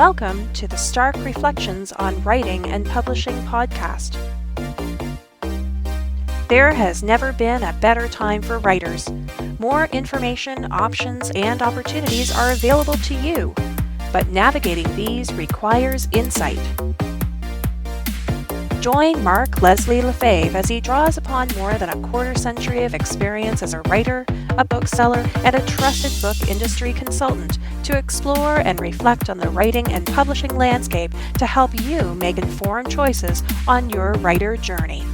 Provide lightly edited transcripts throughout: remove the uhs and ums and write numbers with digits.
Welcome to the Stark Reflections on Writing and Publishing podcast. There has never been a better time for writers. More information, options, and opportunities are available to you, but navigating these requires insight. Join Mark Leslie Lefebvre as he draws upon more than a quarter century of experience as a writer, a bookseller, and a trusted book industry consultant to explore and reflect on the writing and publishing landscape to help you make informed choices on your writer journey.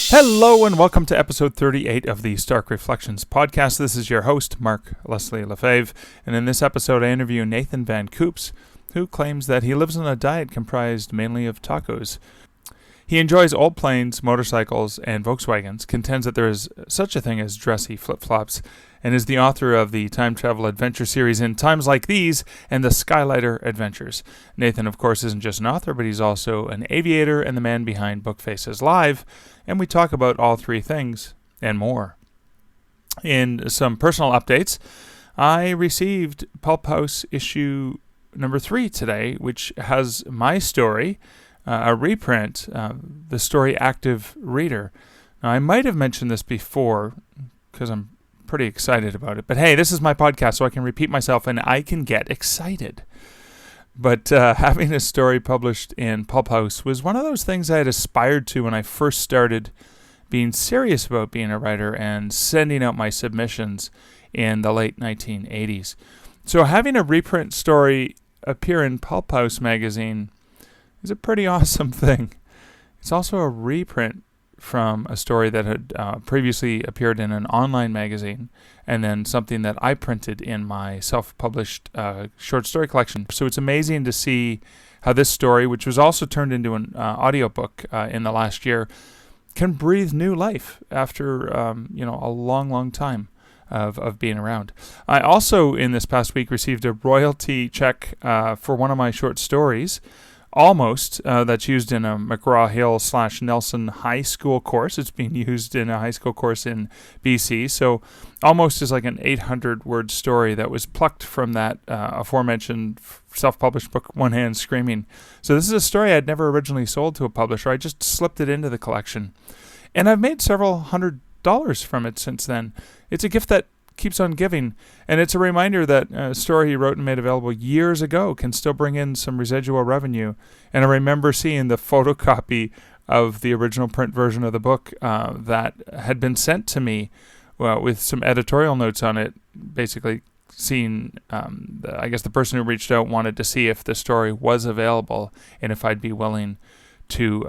Hello and welcome to episode 38 of the Stark Reflections podcast. This is your host, Mark Leslie Lefebvre, and in this episode I interview Nathan Van Coops, who claims that he lives on a diet comprised mainly of tacos. He enjoys old planes, motorcycles, and Volkswagens, contends that there is such a thing as dressy flip-flops, and is the author of the time travel adventure series In Times Like These and the Skylighter Adventures. Nathan, of course, isn't just an author, but he's also an aviator and the man behind Book Faces Live, and we talk about all three things and more. In some personal updates, I received Pulp House issue number 3 today, which has my story, a reprint, the story Active Reader. Now, I might have mentioned this before because I'm pretty excited about it, but hey, this is my podcast, so I can repeat myself and I can get excited. But having a story published in Pulp House was one of those things I had aspired to when I first started being serious about being a writer and sending out my submissions in the late 1980s. So having a reprint story appear in Pulp House magazine is a pretty awesome thing. It's also a reprint from a story that had previously appeared in an online magazine, and then something that I printed in my self-published short story collection. So it's amazing to see how this story, which was also turned into an audiobook in the last year, can breathe new life after a long time of being around. I also, in this past week, received a royalty check for one of my short stories, Almost, that's used in a McGraw-Hill / Nelson high school course. It's being used in a high school course in BC. So Almost is like an 800-word story that was plucked from that aforementioned self-published book, One Hand Screaming. So this is a story I'd never originally sold to a publisher. I just slipped it into the collection. And I've made several $100s from it since then. It's a gift that keeps on giving, and it's a reminder that a story he wrote and made available years ago can still bring in some residual revenue. And I remember seeing the photocopy of the original print version of the book that had been sent to me with some editorial notes on it, basically seeing, I guess the person who reached out wanted to see if the story was available and if I'd be willing to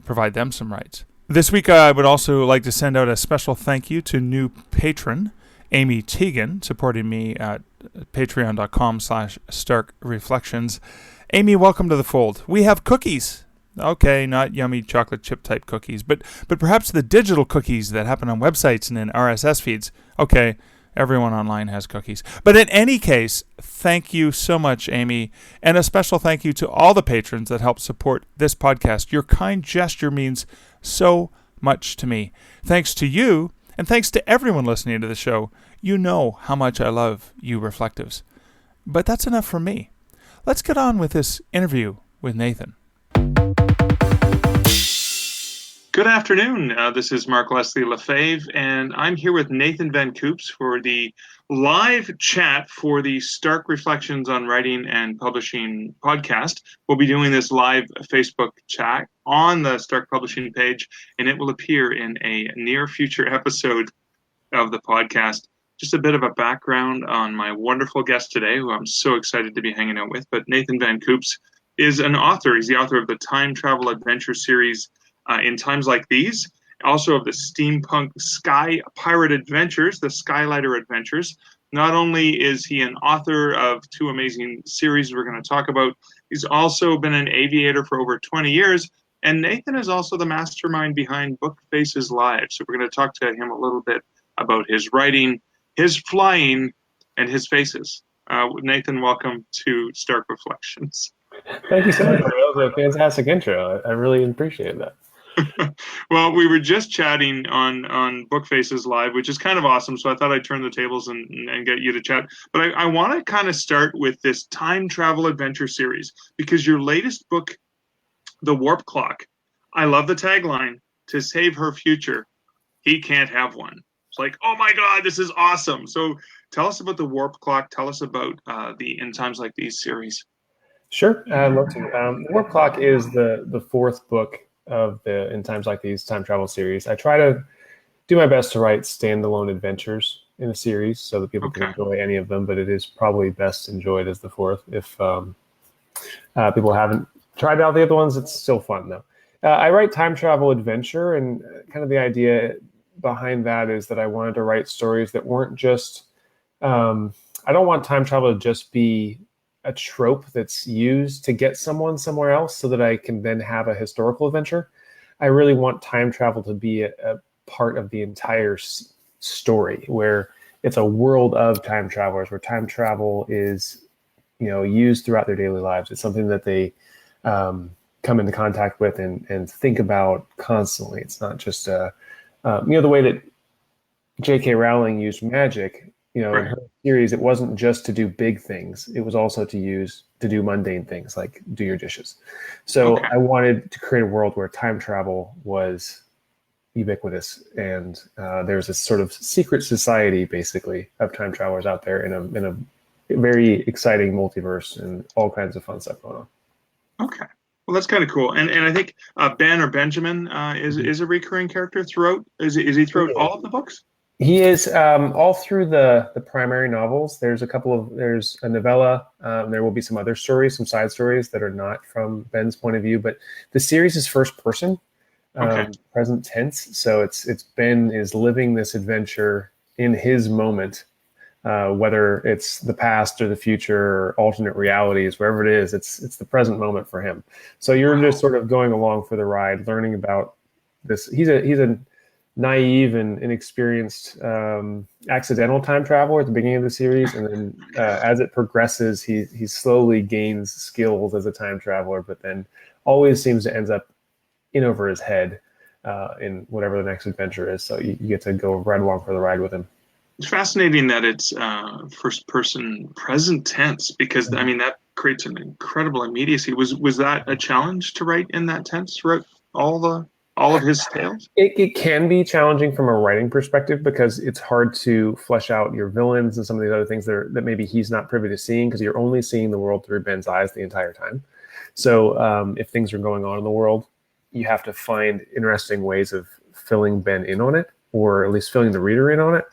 provide them some rights. This week I would also like to send out a special thank you to new patron Amy Teagan, supporting me at patreon.com/starkreflections. Amy, welcome to the fold. We have cookies. Okay, not yummy chocolate chip type cookies, but perhaps the digital cookies that happen on websites and in RSS feeds. Okay, everyone online has cookies. But in any case, thank you so much, Amy, and a special thank you to all the patrons that help support this podcast. Your kind gesture means so much to me. Thanks to you, and thanks to everyone listening to the show. You know how much I love you reflectives. But that's enough for me. Let's get on with this interview with Nathan. Good afternoon. This is Mark Leslie Lefebvre, and I'm here with Nathan Van Coops for the live chat for the Stark Reflections on Writing and Publishing podcast. We'll be doing this live Facebook chat on the Stark Publishing page, and it will appear in a near future episode of the podcast. Just a bit of a background on my wonderful guest today, who I'm so excited to be hanging out with. But Nathan Van Coops is an author. He's the author of the time travel adventure series In Times Like These, also of the steampunk sky pirate adventures, the Skylighter Adventures. Not only is he an author of 2 amazing series we're going to talk about, he's also been an aviator for over 20 years. And Nathan is also the mastermind behind Book Faces Live. So we're going to talk to him a little bit about his writing, his flying, and his faces. Nathan, welcome to Stark Reflections. Thank you so much. That was a fantastic intro. I really appreciate that. Well, we were just chatting on Book Faces Live, which is kind of awesome. So I thought I'd turn the tables and get you to chat. But I want to kind of start with this time travel adventure series because your latest book, The Warp Clock, I love the tagline: "To save her future, he can't have one." It's like, oh my God, this is awesome. So tell us about The Warp Clock. Tell us about the In Times Like These series. Sure, I'd love to. The Warp Clock is the fourth book of the In Times Like These time travel series. I try to do my best to write standalone adventures in a series so that people can enjoy any of them, but it is probably best enjoyed as the fourth. If people haven't tried out the other ones, it's still fun though. I write time travel adventure, and kind of the idea behind that is that I wanted to write stories that weren't just, I don't want time travel to just be a trope that's used to get someone somewhere else so that I can then have a historical adventure. I really want time travel to be a part of the entire story, where it's a world of time travelers, where time travel is, used throughout their daily lives. It's something that they come into contact with and think about constantly. It's not just the way that J.K. Rowling used magic. In her series, it wasn't just to do big things. It was also to do mundane things like do your dishes. So I wanted to create a world where time travel was ubiquitous, and there's this sort of secret society, basically, of time travelers out there in a very exciting multiverse and all kinds of fun stuff going on. Okay. Well, that's kind of cool. And I think Ben or Benjamin is a recurring character throughout. Is he throughout all of the books? He is all through the primary novels. There's a novella. There will be some other stories, some side stories that are not from Ben's point of view, but the series is first person, present tense. So it's Ben is living this adventure in his moment, whether it's the past or the future or alternate realities, wherever it is, it's the present moment for him. So you're just sort of going along for the ride, learning about this. He's a naive and inexperienced accidental time traveler at the beginning of the series, and then as it progresses, he slowly gains skills as a time traveler, but then always seems to end up in over his head in whatever the next adventure is. So you get to go right along for the ride with him. It's fascinating that it's first person present tense, because I mean that creates an incredible immediacy. Was that a challenge to write in that tense throughout all of his tales? It can be challenging from a writing perspective, because it's hard to flesh out your villains and some of these other things that maybe he's not privy to seeing, because you're only seeing the world through Ben's eyes the entire time. So if things are going on in the world, you have to find interesting ways of filling Ben in on it, or at least filling the reader in on it,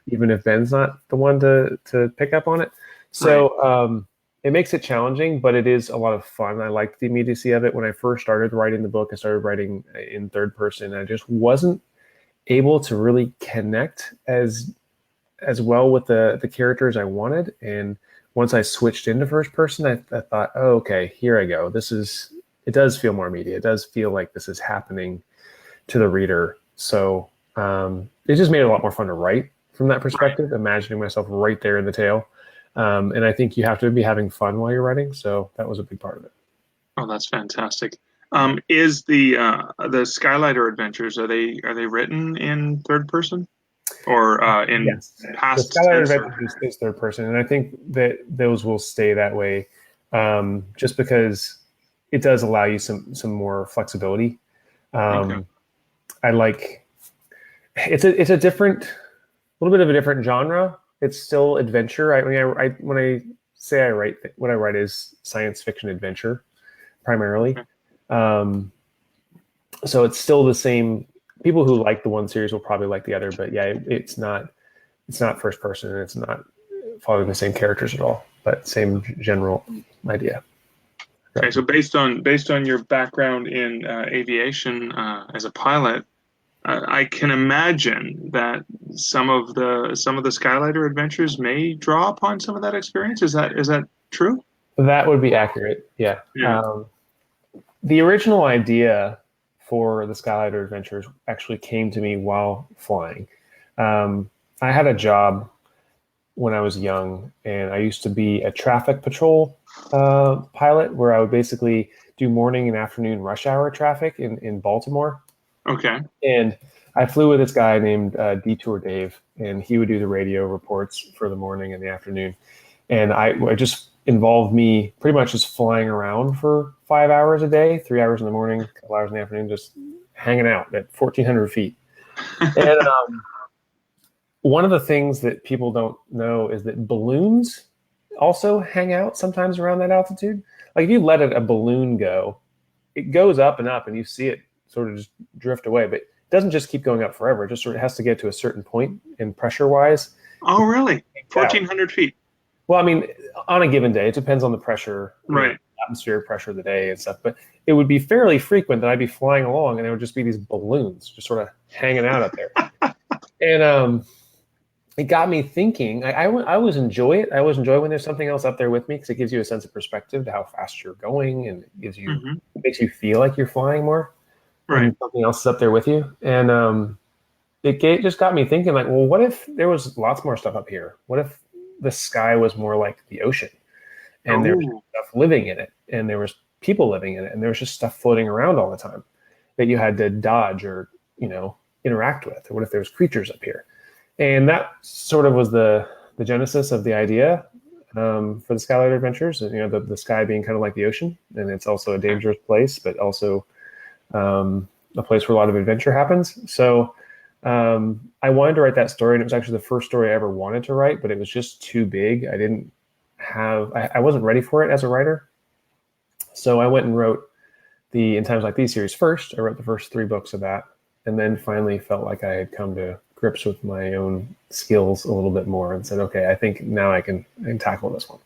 even if Ben's not the one to pick up on it. So it makes it challenging, but it is a lot of fun. I liked the immediacy of it. When I first started writing the book, I started writing in third person. I just wasn't able to really connect as well with the characters I wanted. And once I switched into first person, I thought, oh, okay, here I go. It does feel more immediate. It does feel like this is happening to the reader. So it just made it a lot more fun to write from that perspective, imagining myself right there in the tale. And I think you have to be having fun while you're writing. So that was a big part of it. Oh, that's fantastic. Is the Skylighter Adventures, are they written in third person or in past? The Skylighter Adventures is third person, and I think that those will stay that way, just because it does allow you some more flexibility. I like it's a little bit of a different genre. It's still adventure. When I say I write, what I write is science fiction adventure primarily. So it's still the same. People who like the one series will probably like the other, but yeah, it's not first person, and it's not following the same characters at all, but same general idea. Okay, so based on your background in aviation as a pilot, I can imagine that some of the Skylighter Adventures may draw upon some of that experience. Is that true? That would be accurate. Yeah. The original idea for the Skylighter Adventures actually came to me while flying. I had a job when I was young, and I used to be a traffic patrol pilot, where I would basically do morning and afternoon rush hour traffic in Baltimore. Okay. And I flew with this guy named Detour Dave, and he would do the radio reports for the morning and the afternoon. And I just involved me pretty much just flying around for 5 hours a day, 3 hours in the morning, a couple hours in the afternoon, just hanging out at 1,400 feet. And one of the things that people don't know is that balloons also hang out sometimes around that altitude. Like if you let a balloon go, it goes up and up and you see it sort of just drift away, but it doesn't just keep going up forever. It just sort of has to get to a certain point in pressure wise. Oh, really? 1,400 feet. Well, I mean, on a given day, it depends on the pressure, right? Atmospheric pressure of the day and stuff. But it would be fairly frequent that I'd be flying along and there would just be these balloons just sort of hanging out up there. And it got me thinking. I always enjoy it. I always enjoy when there's something else up there with me because it gives you a sense of perspective to how fast you're going, and it gives you it makes you feel like you're flying more. Right. Something else is up there with you, and just got me thinking. Like, well, what if there was lots more stuff up here? What if the sky was more like the ocean, and there was stuff living in it, and there was people living in it, and there was just stuff floating around all the time that you had to dodge or interact with? Or what if there was creatures up here? And that sort of was the genesis of the idea for the Skylighter Adventures. The sky being kind of like the ocean, and it's also a dangerous place, but also a place where a lot of adventure happens. So I wanted to write that story, and it was actually the first story I ever wanted to write, but it was just too big. I wasn't ready for it as a writer. So I went and wrote the In Times Like These series first. I wrote the first 3 books of that, and then finally felt like I had come to grips with my own skills a little bit more and said, okay, I think now I can tackle this one.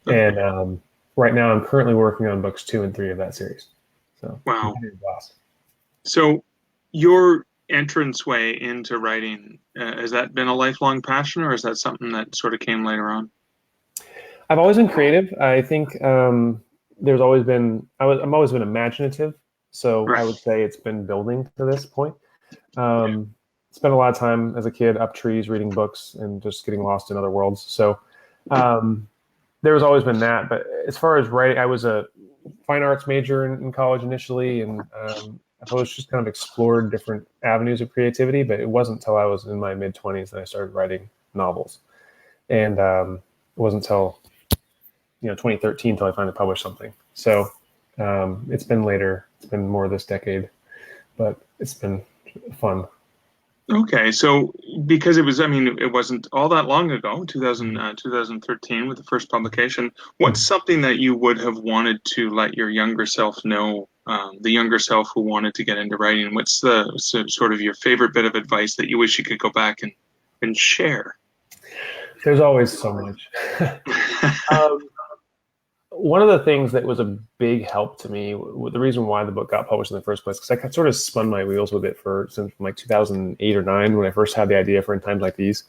Okay. And right now I'm currently working on books 2 and 3 of that series. So wow. So your entranceway into writing, has that been a lifelong passion, or is that something that sort of came later on? I've always been creative. I think there's always been, I'm always been imaginative. So right. I would say it's been building to this point. Spent a lot of time as a kid up trees, reading books, and just getting lost in other worlds. So there's always been that. But as far as writing, I was a fine arts major in college initially, and I've always just kind of explored different avenues of creativity. But it wasn't until I was in my mid-20s that I started writing novels. And it wasn't until 2013 until I finally published something. So it's been later. It's been more this decade, but it's been fun. Okay, so because it wasn't all that long ago, 2013 with the first publication, what's something that you would have wanted to let your younger self know, the younger self who wanted to get into writing? What's the sort of your favorite bit of advice that you wish you could go back and share? There's always so much. One of the things that was a big help to me, the reason why the book got published in the first place, because I sort of spun my wheels with it since like 2008 or 9 when I first had the idea for In Times Like These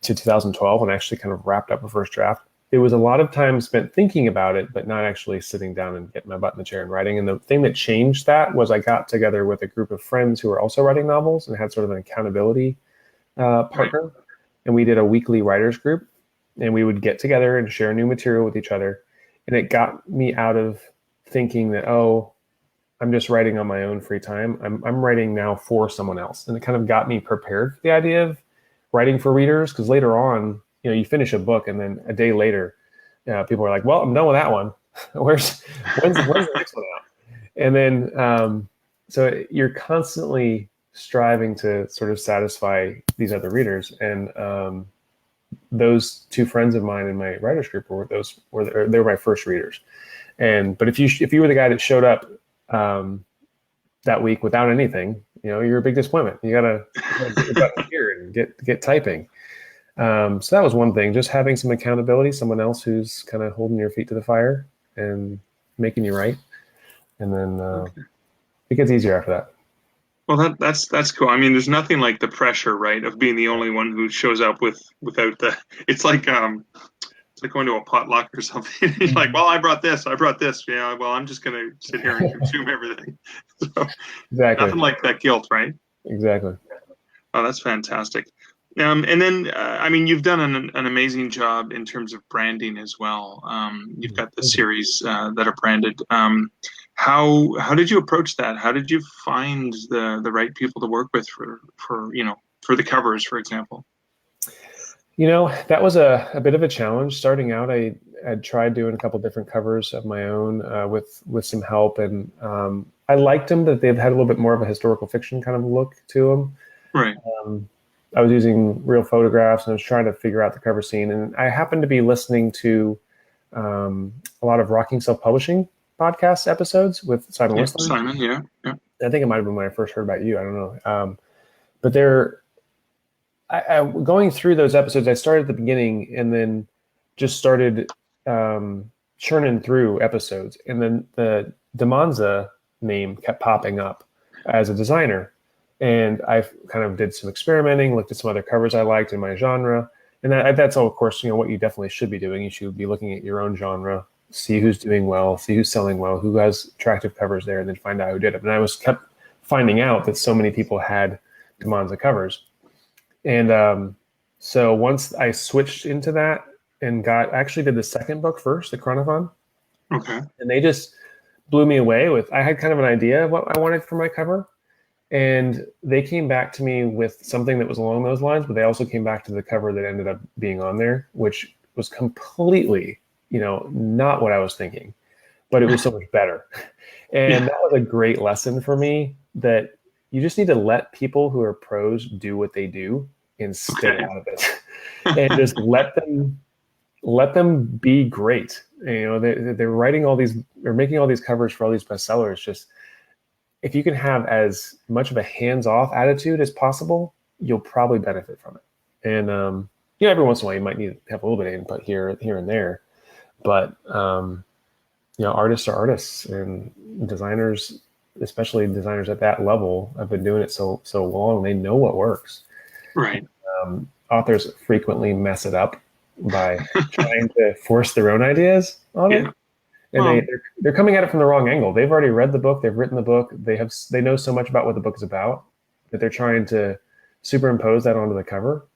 to 2012 when I actually kind of wrapped up a first draft. It was a lot of time spent thinking about it, but not actually sitting down and getting my butt in the chair and writing. And the thing that changed that was I got together with a group of friends who were also writing novels and had sort of an accountability partner. Right. And we did a weekly writers group, and we would get together and share new material with each other. And it got me out of thinking that, I'm just writing on my own free time. I'm writing now for someone else. And it kind of got me prepared for the idea of writing for readers, because later on, you finish a book and then a day later, people are like, well, I'm done with that one. when's the next one out? And then, so you're constantly striving to sort of satisfy these other readers. And those 2 friends of mine in my writers group they were my first readers. But if you were the guy that showed up that week without anything, you're a big disappointment. You gotta get your butt here and get typing. So that was one thing, just having some accountability, someone else who's kind of holding your feet to the fire and making you write. And then it gets easier after that. Well, that's cool. I mean, there's nothing like the pressure, right, of being the only one who shows up without the. It's like going to a potluck or something. You're like, well, I brought this. Yeah, well, I'm just gonna sit here and consume everything. So, exactly. Nothing like that guilt, right? Exactly. Oh, that's fantastic. And then, you've done an amazing job in terms of branding as well. You've got the series that are branded. how did you approach that? How did you find the right people to work with for for the covers, for example? That was a bit of a challenge starting out. I tried doing a couple different covers of my own with some help, and I liked them, but they've had a little bit more of a historical fiction kind of look to them. Right. I was using real photographs, and I was trying to figure out the cover scene. And I happened to be listening to a lot of Rocking Self-Publishing podcast episodes with Simon Whistler. Simon, yeah. I think it might have been when I first heard about you. I don't know. But I going through those episodes, I started at the beginning and then just started churning through episodes. And then the Damonza name kept popping up as a designer. And I kind of did some experimenting, looked at some other covers I liked in my genre. And that's all, of course, what you definitely should be doing. You should be looking at your own genre, see who's doing well, see who's selling well, who has attractive covers there, and then find out who did it. And I kept finding out that so many people had Damonza covers. And so once I switched into that and actually did the second book first, the Chronophon. Okay. And they just blew me away I had kind of an idea of what I wanted for my cover. And they came back to me with something that was along those lines, but they also came back to the cover that ended up being on there, which was completely, not what I was thinking, but it was so much better. And that was a great lesson for me, that you just need to let people who are pros do what they do and stay out of it, and just let them be great. They're writing all these or making all these covers for all these bestsellers. Just if you can have as much of a hands-off attitude as possible, you'll probably benefit from it. And every once in a while you might need to have a little bit of input here and there, but artists are artists, and designers, especially designers at that level, have been doing it so long. They know what works. Right. Authors frequently mess it up by trying to force their own ideas on it. And they're coming at it from the wrong angle. They've already read the book. They've written the book. They know so much about what the book is about that they're trying to superimpose that onto the cover,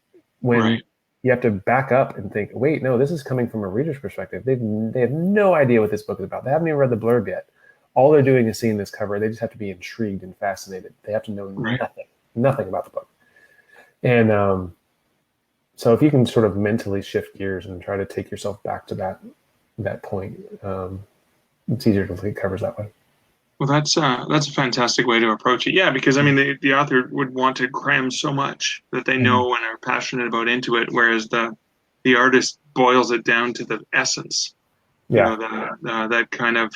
when you have to back up and think, wait, no, this is coming from a reader's perspective. They have no idea what this book is about. They haven't even read the blurb yet. All they're doing is seeing this cover. They just have to be intrigued and fascinated. They have to know nothing about the book. And so if you can sort of mentally shift gears and try to take yourself back to that point, it's easier to complete covers that way. Well, that's a fantastic way to approach it. Yeah, because I mean, the author would want to cram so much that they know and are passionate about into it, whereas the artist boils it down to the essence. Yeah, that kind of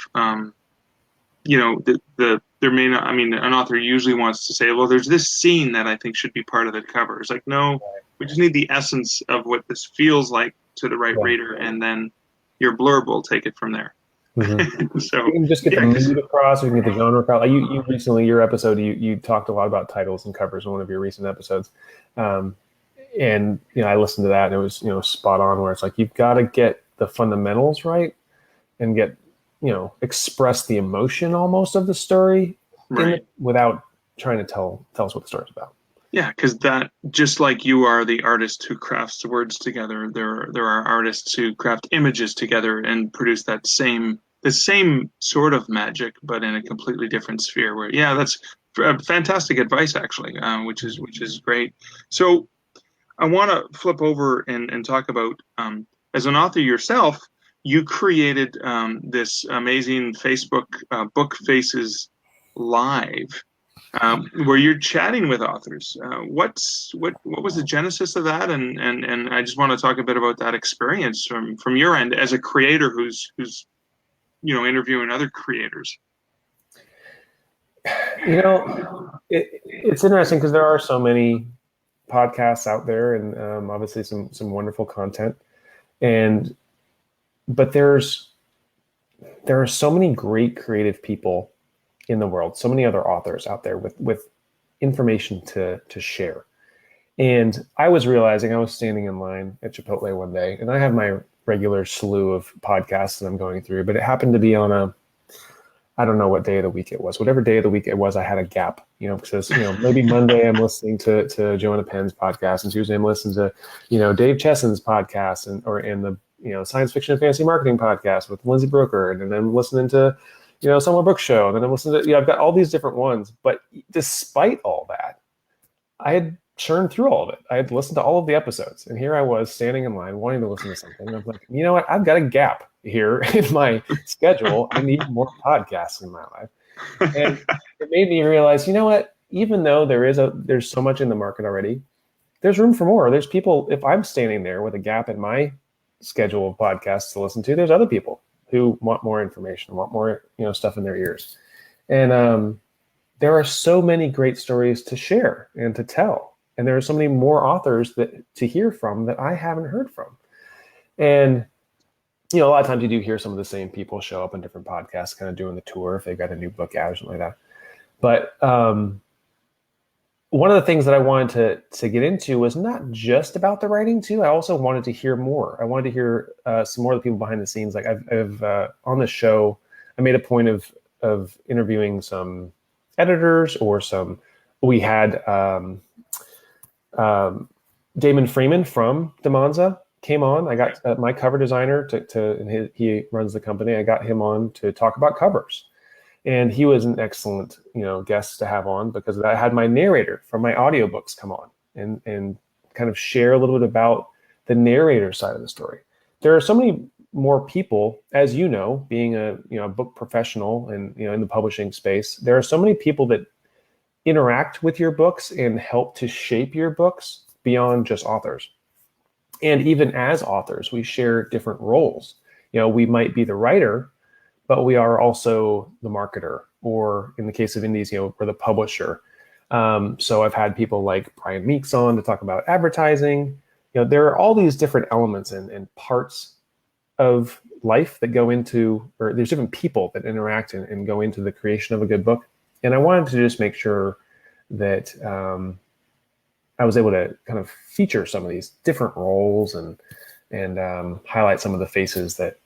there may not. I mean, an author usually wants to say, well, there's this scene that I think should be part of the cover. It's like, no, we just need the essence of what this feels like to the right reader, and then your blurb will take it from there. Mm-hmm. So you can just get the mood across, or you can get the genre across. Like you recently, your episode, you talked a lot about titles and covers in one of your recent episodes. And I listened to that, and it was spot on, where it's like you've got to get the fundamentals right and get express the emotion almost of the story without trying to tell us what the story's about. Yeah, because that, just like you are the artist who crafts the words together, there are artists who craft images together and produce the same sort of magic, but in a completely different sphere. Where that's fantastic advice, actually, which is great. So I want to flip over and talk about, as an author yourself, you created this amazing Facebook Book Faces Live, where you're chatting with authors. What was the genesis of that? And I just want to talk a bit about that experience from your end as a creator who's interviewing other creators. It's interesting because there are so many podcasts out there, and obviously some wonderful content, but there are so many great creative people in the world, so many other authors out there with information to share. And I was realizing, I was standing in line at Chipotle one day, and I have my regular slew of podcasts that I'm going through, but it happened to be on I don't know what day of the week it was. Whatever day of the week it was, I had a gap, because, maybe Monday I'm listening to Joanna Penn's podcast, and Tuesday I'm listening to, Dave Cheson's podcast, or the, science fiction and fantasy marketing podcast with Lindsay Brooker. And then I'm listening to, Somewhere Book Show, and then I listened to, I've got all these different ones. But despite all that, I had churned through all of it. I had listened to all of the episodes, and here I was standing in line wanting to listen to something. And I'm like, you know what? I've got a gap here in my schedule. I need more podcasts in my life. And it made me realize, you know what? Even though there's so much in the market already, there's room for more. There's people, if I'm standing there with a gap in my schedule of podcasts to listen to, there's other people who want more information, want more, stuff in their ears. And there are so many great stories to share and to tell. And there are so many more authors to hear from that I haven't heard from. And, a lot of times you do hear some of the same people show up in different podcasts, kind of doing the tour if they've got a new book out or something like that. But one of the things that I wanted to get into was not just about the writing too. I also wanted to hear more. I wanted to hear some more of the people behind the scenes. Like I've on the show, I made a point of interviewing some editors or we had Damon Freeman from Damonza came on. I got my cover designer and he runs the company. I got him on to talk about covers. And he was an excellent, guest to have on because I had my narrator from my audiobooks come on and kind of share a little bit about the narrator side of the story. There are so many more people, as you know, being a book professional and in the publishing space, there are so many people that interact with your books and help to shape your books beyond just authors. And even as authors, we share different roles. We might be the writer, but we are also the marketer, or in the case of indies, we're the publisher. So I've had people like Brian Meeks on to talk about advertising. There are all these different elements and parts of life that go into, or there's different people that interact and go into the creation of a good book. And I wanted to just make sure that I was able to kind of feature some of these different roles and highlight some of the faces that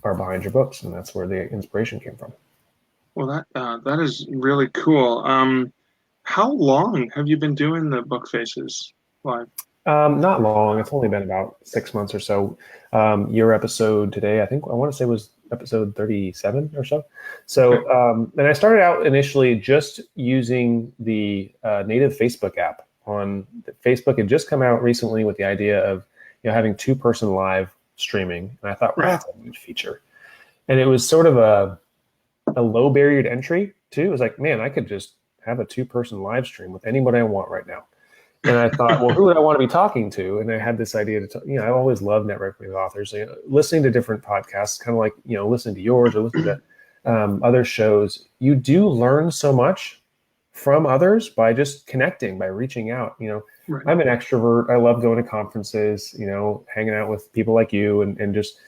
are behind your books, and that's where the inspiration came from. Well, that is really cool. How long have you been doing the book faces live? Not long. It's only been about 6 months or so. Your episode today, I want to say was episode 37 or so. So, and I started out initially just using the native Facebook app. On Facebook had just come out recently with the idea of having 2-person live streaming, and I thought, wow, that's a good feature. And it was sort of a low barrier to entry too. It was like, man, I could just have a 2-person live stream with anybody I want right now. And I thought, well, who would I want to be talking to? And I had this idea to talk, I always loved networking with authors, listening to different podcasts, kind of like, listening to yours or listening to other shows. You do learn so much from others by just connecting, by reaching out. Right. I'm an extrovert. I love going to conferences, hanging out with people like you and just,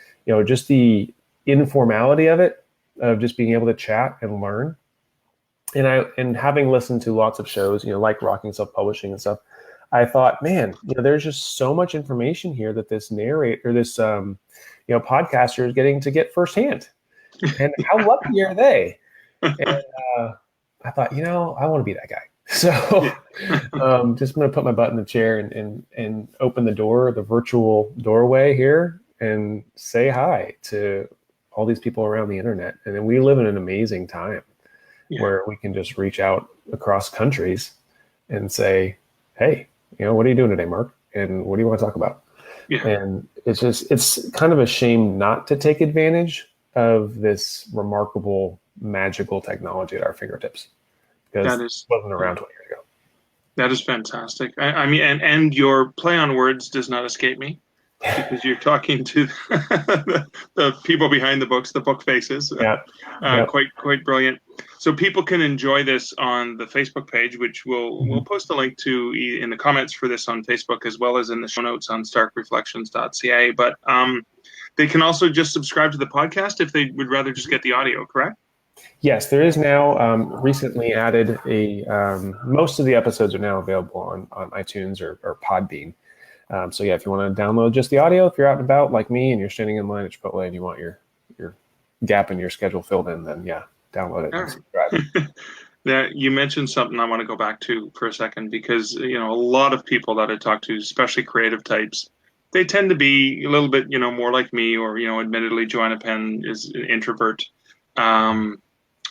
just the informality of it, of just being able to chat and learn. And having listened to lots of shows, like Rocking Self-Publishing and stuff, I thought, man, there's just so much information here that this narrator, this, podcaster is getting to get firsthand. And how lucky are they? And I thought, I want to be that guy. So just going to put my butt in the chair and open the virtual doorway here and say hi to all these people around the internet. And then we live in an amazing time where we can just reach out across countries and say, hey, what are you doing today, Mark? And what do you want to talk about? Yeah. And it's kind of a shame not to take advantage of this remarkable, magical technology at our fingertips, because it wasn't around 20 years ago. That is fantastic. I mean, and your play on words does not escape me, because you're talking to the people behind the books, the book faces. Quite brilliant. So people can enjoy this on the Facebook page, which we'll post a link to in the comments for this on Facebook, as well as in the show notes on starkreflections.ca. But they can also just subscribe to the podcast if they would rather just get the audio, correct? Yes, there is now recently added most of the episodes are now available on iTunes or Podbean. So if you want to download just the audio, if you're out and about like me and you're standing in line at Chipotle and you want your gap in your schedule filled in, then download it and subscribe. Now, you mentioned something I want to go back to for a second, because a lot of people that I talk to, especially creative types, they tend to be a little bit more like me, or admittedly Joanna Penn is an introvert.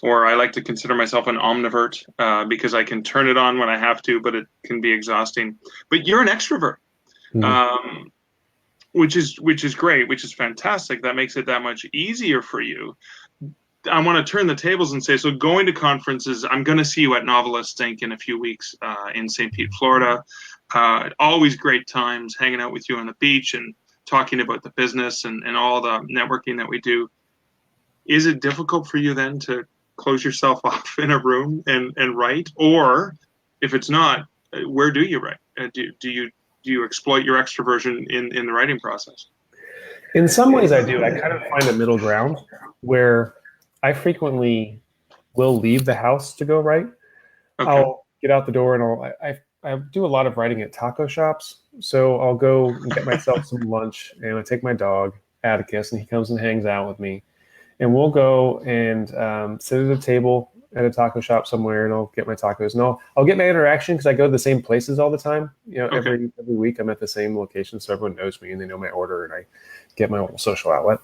or I like to consider myself an omnivert because I can turn it on when I have to, but it can be exhausting. But you're an extrovert, Mhm. which is great, which is fantastic. That makes it that much easier for you. I want to turn the tables and say, so going to conferences, I'm going to see you at Novelist Inc. in a few weeks in St. Pete, Florida. Always great times hanging out with you on the beach and talking about the business and all the networking that we do. Is it difficult for you then to close yourself off in a room and write? Or if it's not, where do you write? Do you exploit your extroversion in the writing process? In some ways, I do. I kind of find a middle ground where I frequently will leave the house to go write. Okay. I'll get out the door and I do a lot of writing at taco shops. So I'll go and get myself some lunch and I take my dog, Atticus, and he comes and hangs out with me. And we'll go and sit at a table at a taco shop somewhere and I'll get my tacos. And I'll get my interaction because I go to the same places all the time. You know, Okay. every week I'm at the same location. So everyone knows me and they know my order and I get my little social outlet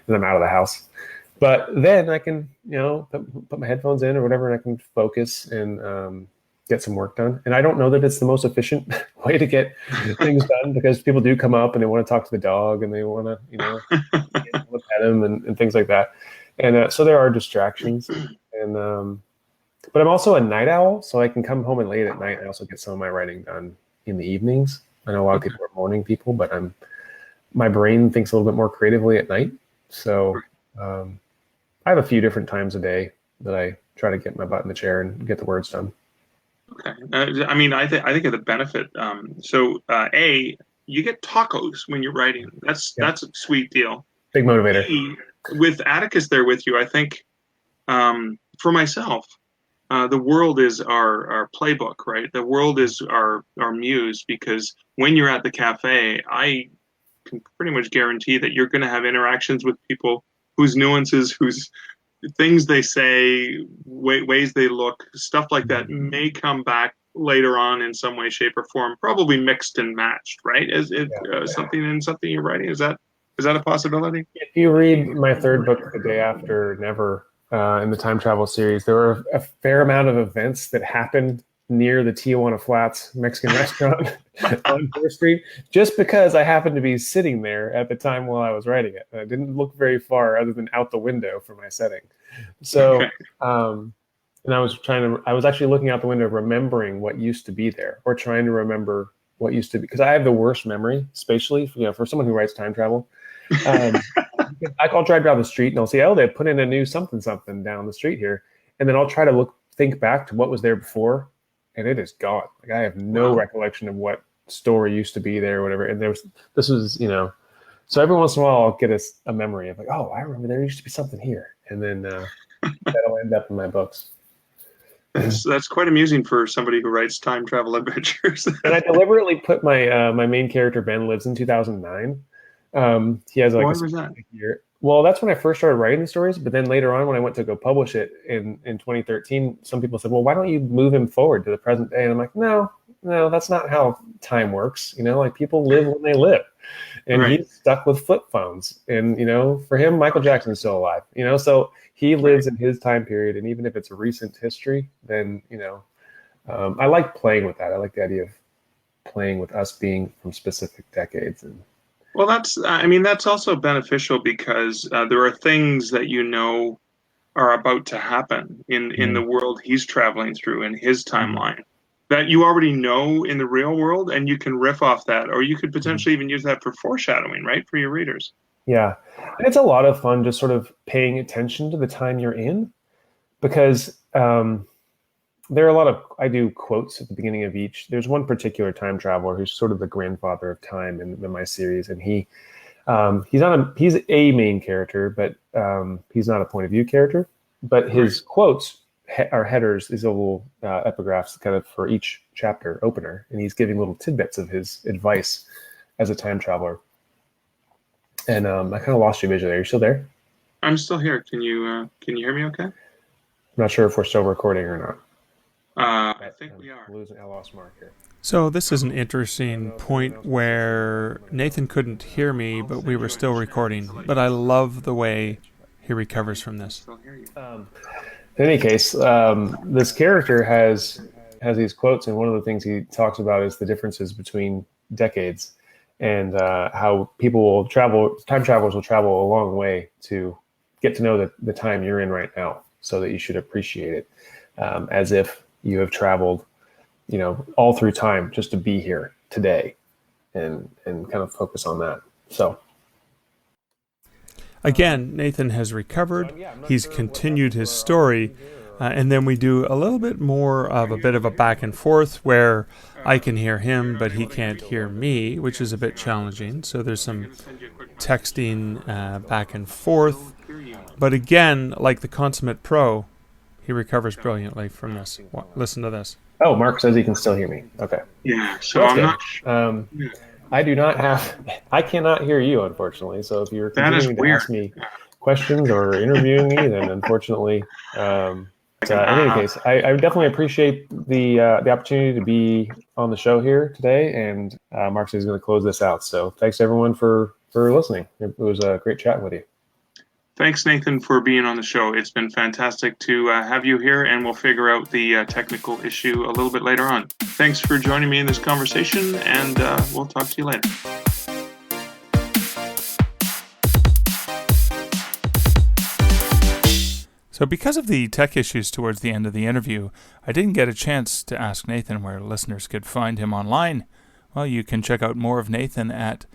and I'm out of the house. But then I can, you know, put my headphones in or whatever, and I can focus and get some work done. And I don't know that it's the most efficient way to get things done because people do come up and they want to talk to the dog and they want to, you know, look at him and things like that. And so there are distractions. And but I'm also a night owl, so I can come home and late at night and also get some of my writing done in the evenings. I know a lot of people are morning people, but my brain thinks a little bit more creatively at night. So I have a few different times a day that I try to get my butt in the chair and get the words done. Okay. I mean, I think of the benefit. A, you get tacos when you're writing. That's a sweet deal. Big motivator. B, with Atticus there with you, I think for myself, the world is our playbook, right? The world is our muse because when you're at the cafe, I can pretty much guarantee that you're going to have interactions with people whose nuances, whose things they say, ways they look, stuff like that may come back later on in some way, shape, or form, probably mixed and matched, right? Is it something you're writing? Is that a possibility? If you read my third book, The Day After Never, in the time travel series, there were a fair amount of events that happened near the Tijuana Flats Mexican restaurant on 4th Street, just because I happened to be sitting there at the time while I was writing it. I didn't look very far other than out the window for my setting. So, Okay. and I was actually looking out the window, remembering what used to be there, or trying to remember what used to be, because I have the worst memory spatially, for someone who writes time travel. I'll drive down the street and I'll see, oh, they put in a new something down the street here. And then I'll try to think back to what was there before, and it is gone. Like I have no recollection of what story used to be there or whatever. And this was, so every once in a while I'll get a memory of like, oh, I remember there used to be something here. And then that'll end up in my books. That's quite amusing for somebody who writes time travel adventures. And I deliberately put my main character, Ben, lives in 2009. He has like Why was that? year. Well, that's when I first started writing the stories. But then later on, when I went to go publish it in 2013, some people said, well, why don't you move him forward to the present day? And I'm like, no, that's not how time works. Like people live when they live. And Right. He's stuck with flip phones. And, for him, Michael Jackson's still alive, so he lives in his time period. And even if it's a recent history, then, I like playing with that. I like the idea of playing with us being from specific decades. And Well, that's also beneficial because there are things that are about to happen in the world he's traveling through in his timeline that you already know in the real world, and you can riff off that, or you could potentially even use that for foreshadowing, right, for your readers. Yeah, and it's a lot of fun just sort of paying attention to the time you're in, because there are I do quotes at the beginning of each. There's one particular time traveler who's sort of the grandfather of time in my series, and he's a main character, but he's not a point of view character. But his quotes are headers, these little epigraphs kind of for each chapter opener, and he's giving little tidbits of his advice as a time traveler. And I kind of lost you visually. Are you still there? I'm still here. Can you hear me okay? I'm not sure if we're still recording or not. I think we are. I lost Mark here. So this is an interesting point where Nathan couldn't hear me, but we were still recording. But I love the way he recovers from this. Still hear you. In any case, this character has these quotes, and one of the things he talks about is the differences between decades, and how time travelers will travel a long way to get to know the time you're in right now, so that you should appreciate it, as if you have traveled, all through time just to be here today, and kind of focus on that. So. Again, Nathan has recovered. He's continued his story. And then we do a little bit more of a bit of a back and forth where I can hear him, but he can't hear me, which is a bit challenging. So there's some texting back and forth. But again, like the consummate pro, he recovers brilliantly from this. Listen to this. Oh, Mark says he can still hear me. Okay. Yeah, so I'm not... I cannot hear you, unfortunately. So if you're continuing to ask me questions or interviewing me, then unfortunately... in any case, I definitely appreciate the opportunity to be on the show here today, and Mark is going to close this out. So thanks everyone for listening. It was a great chatting with you. Thanks, Nathan, for being on the show. It's been fantastic to have you here, and we'll figure out the technical issue a little bit later on. Thanks for joining me in this conversation, and we'll talk to you later. So because of the tech issues towards the end of the interview, I didn't get a chance to ask Nathan where listeners could find him online. Well, you can check out more of Nathan at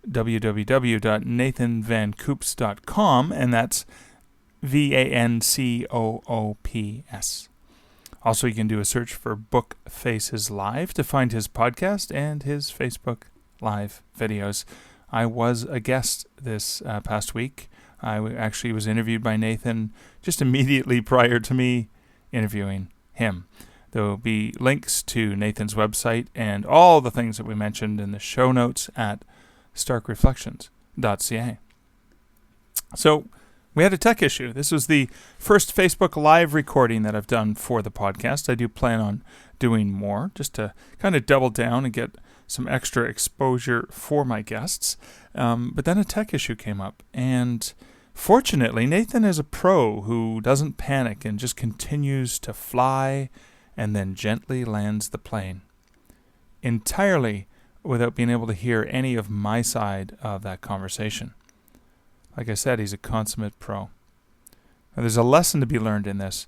www.nathanvancoops.com, and that's VANCOOPS. Also, you can do a search for Book Faces Live to find his podcast and his Facebook Live videos. I was a guest this past week. I actually was interviewed by Nathan just immediately prior to me interviewing him. There will be links to Nathan's website and all the things that we mentioned in the show notes at starkreflections.ca. So we had a tech issue. This was the first Facebook Live recording that I've done for the podcast. I do plan on doing more just to kind of double down and get some extra exposure for my guests. But then a tech issue came up, and fortunately, Nathan is a pro who doesn't panic and just continues to fly and then gently lands the plane, entirely without being able to hear any of my side of that conversation. Like I said, he's a consummate pro. Now, there's a lesson to be learned in this.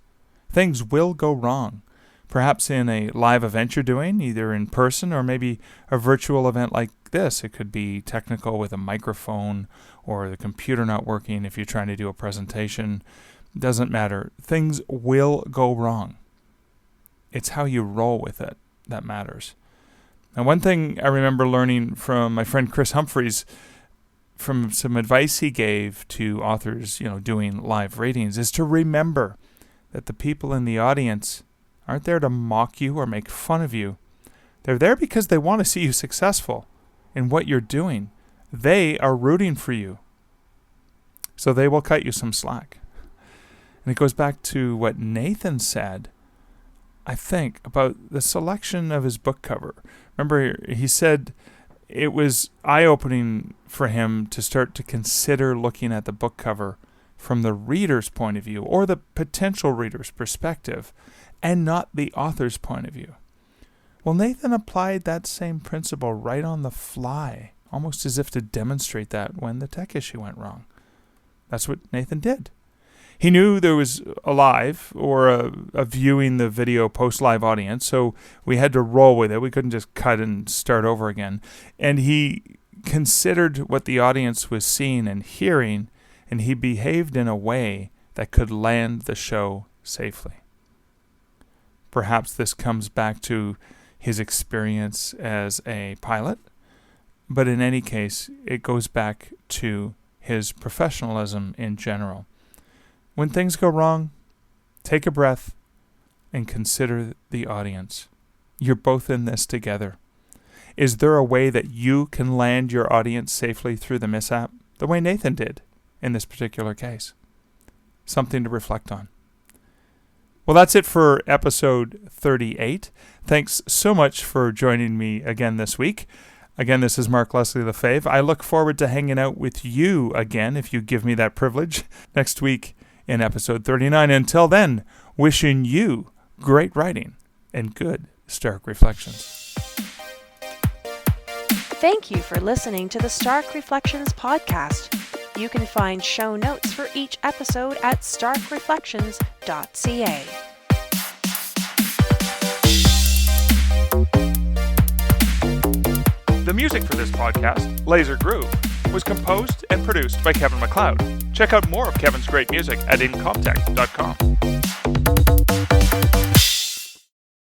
Things will go wrong. Perhaps in a live event you're doing, either in person or maybe a virtual event like this. It could be technical with a microphone or the computer not working if you're trying to do a presentation. Doesn't matter. Things will go wrong. It's how you roll with it that matters. And one thing I remember learning from my friend Chris Humphreys, from some advice he gave to authors, doing live readings, is to remember that the people in the audience aren't there to mock you or make fun of you. They're there because they want to see you successful in what you're doing. They are rooting for you. So they will cut you some slack. And it goes back to what Nathan said, I think, about the selection of his book cover. Remember, he said it was eye-opening for him to start to consider looking at the book cover from the reader's point of view or the potential reader's perspective and not the author's point of view. Well, Nathan applied that same principle right on the fly, almost as if to demonstrate that when the tech issue went wrong. That's what Nathan did. He knew there was a live or a viewing the video post-live audience, so we had to roll with it. We couldn't just cut and start over again. And he considered what the audience was seeing and hearing, and he behaved in a way that could land the show safely. Perhaps this comes back to his experience as a pilot, but in any case, it goes back to his professionalism in general. When things go wrong, take a breath and consider the audience. You're both in this together. Is there a way that you can land your audience safely through the mishap, the way Nathan did in this particular case? Something to reflect on. Well, that's it for episode 38. Thanks so much for joining me again this week. Again, this is Mark Leslie Lefebvre. I look forward to hanging out with you again, if you give me that privilege, next week in episode 39. Until then, wishing you great writing and good Stark Reflections. Thank you for listening to the Stark Reflections podcast. You can find show notes for each episode at starkreflections.ca. The music for this podcast, Laser Groove, was composed and produced by Kevin MacLeod. Check out more of Kevin's great music at incomptech.com.